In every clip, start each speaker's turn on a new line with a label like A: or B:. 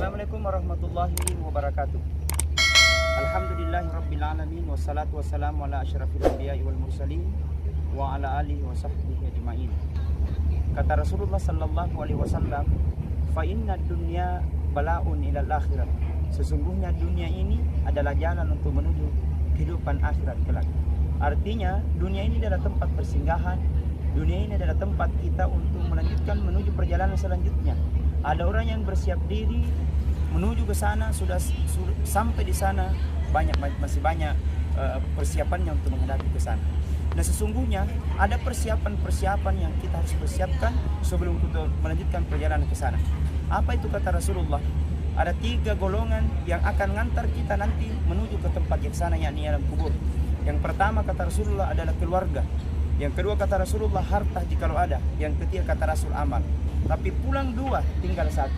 A: Assalamualaikum warahmatullahi wabarakatuh. Alhamdulillahirrabbilalamin. Wassalatu wassalamu ala asyrafil anbiya'i wal mursalin wa ala alihi wa sahbihi ajma'in. Kata Rasulullah sallallahu alaihi wasallam, fa inna dunya bala'un ilal akhirat. Sesungguhnya dunia ini adalah jalan untuk menuju kehidupan akhirat kelak. Artinya dunia ini adalah tempat persinggahan. Dunia ini adalah tempat kita untuk melanjutkan menuju perjalanan selanjutnya. Ada orang yang bersiap diri menuju ke sana, sudah sampai di sana masih banyak persiapannya untuk menghadapi ke sana. Nah, sesungguhnya ada persiapan-persiapan yang kita harus persiapkan sebelum kita melanjutkan perjalanan ke sana. Apa itu kata Rasulullah? Ada 3 golongan yang akan ngantar kita nanti menuju ke tempat yang sana, yakni alam kubur. Yang pertama kata Rasulullah adalah keluarga. Yang kedua kata Rasulullah harta jikalau ada. Yang ketiga kata Rasul amal. Tapi pulang 2, tinggal 1.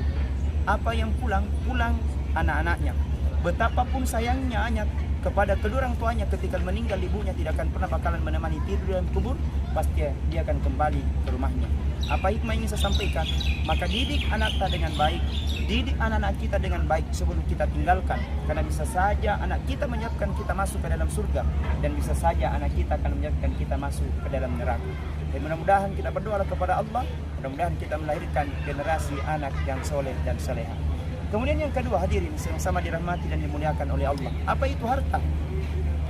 A: Apa yang pulang? Pulang anak-anaknya. Betapapun sayangnya anak kepada kedua orang tuanya, ketika meninggal ibunya tidak akan pernah bakalan menemani tidur dalam kubur, pasti dia akan kembali ke rumahnya. Apa hikmah yang ingin saya sampaikan? Maka didik anak kita dengan baik, didik anak-anak kita dengan baik sebelum kita tinggalkan. Karena bisa saja anak kita menyiapkan kita masuk ke dalam surga, dan bisa saja anak kita akan menyiapkan kita masuk ke dalam neraka. Dan mudah-mudahan kita berdoa kepada Allah, mudah-mudahan kita melahirkan generasi anak yang soleh dan salehah. Kemudian yang kedua, hadirin yang sama dirahmati dan dimuliakan oleh Allah. Apa itu harta?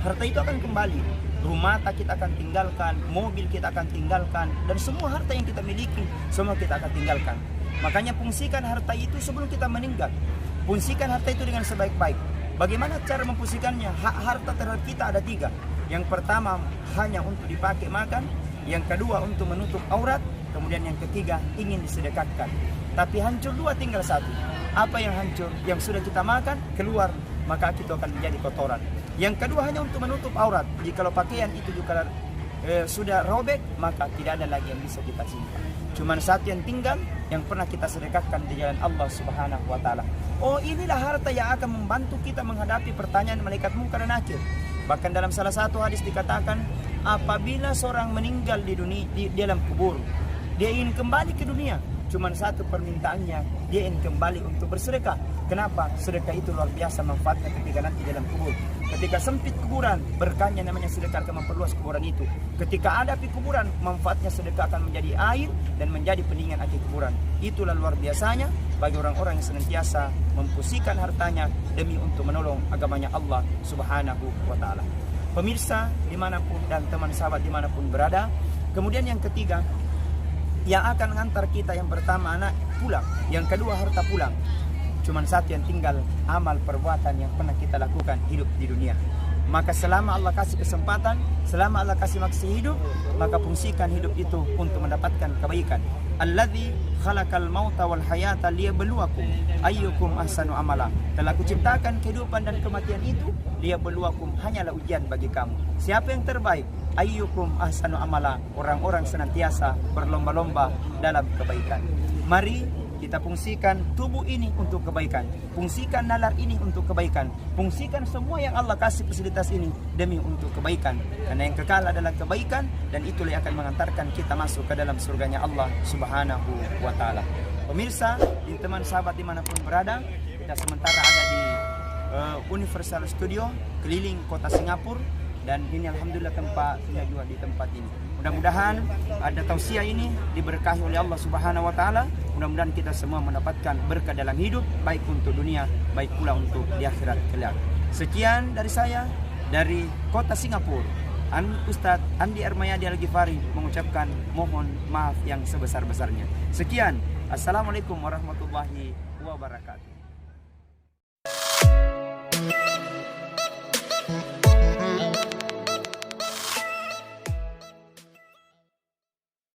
A: Harta itu akan kembali. Rumah kita akan tinggalkan, mobil kita akan tinggalkan, dan semua harta yang kita miliki semua kita akan tinggalkan. Makanya fungsikan harta itu sebelum kita meninggal. Fungsikan harta itu dengan sebaik-baik. Bagaimana cara memfungsikannya? Hak harta terhadap kita ada 3. Yang pertama hanya untuk dipakai makan, yang kedua untuk menutup aurat, kemudian yang ketiga ingin disedekahkan. Tapi hancur 2, tinggal 1. Apa yang hancur? Yang sudah kita makan keluar, maka itu akan menjadi kotoran. Yang kedua hanya untuk menutup aurat. Jikalau pakaian itu juga sudah robek, maka tidak ada lagi yang bisa kita simpan. Cuman 1 yang tinggal, yang pernah kita sedekahkan di jalan Allah Subhanahu wa Ta'ala. Oh, inilah harta yang akan membantu kita menghadapi pertanyaan malaikat munkar dan nakir. Bahkan dalam salah satu hadis dikatakan, apabila seorang meninggal di dalam kubur, dia ingin kembali ke dunia, cuman 1 permintaannya, dia ingin kembali untuk bersedekah. Kenapa? Sedekah itu luar biasa manfaatnya ketika nanti dalam kubur. Ketika sempit kuburan, berkahnya namanya sedekah akan memperluas kuburan itu. Ketika ada api kuburan, manfaatnya sedekah akan menjadi air dan menjadi pendinginan api kuburan. Itulah luar biasanya bagi orang-orang yang senantiasa memfungsikan hartanya demi untuk menolong agamanya Allah Subhanahu wa Ta'ala. Pemirsa dimanapun dan teman sahabat dimanapun berada. Kemudian yang ketiga, yang akan mengantar kita, yang pertama anak pulang, yang kedua harta pulang. Cuman 1 yang tinggal, amal perbuatan yang pernah kita lakukan hidup di dunia. Maka selama Allah kasih kesempatan, selama Allah kasih maksi hidup, maka fungsikan hidup itu untuk mendapatkan kebaikan. Alladzi khalaqal mauta wal hayata liyabluwakum ayyukum ahsanu amala. Telah kuciptakan kehidupan dan kematian itu, liyabluwakum, hanyalah ujian bagi kamu. Siapa yang terbaik? Ayyukum ahsanu amala, orang-orang senantiasa berlomba-lomba dalam kebaikan. Mari kita fungsikan tubuh ini untuk kebaikan, fungsikan nalar ini untuk kebaikan, fungsikan semua yang Allah kasih fasilitas ini demi untuk kebaikan. Karena yang kekal adalah kebaikan, dan itulah yang akan mengantarkan kita masuk ke dalam surganya Allah Subhanahu wa Ta'ala. Pemirsa, teman sahabat dimanapun berada, kita sementara ada di Universal Studio keliling kota Singapura, dan ini alhamdulillah tempatnya juga di tempat ini. Mudah-mudahan ada tausiah ini diberkahi oleh Allah Subhanahu wa Ta'ala. Mudah-mudahan kita semua mendapatkan berkah dalam hidup, baik untuk dunia, baik pula untuk di akhirat kelak. Sekian dari saya, dari kota Singapura. Ustadz Andi Armayadi Al-Ghifari mengucapkan mohon maaf yang sebesar-besarnya. Sekian, assalamualaikum warahmatullahi wabarakatuh.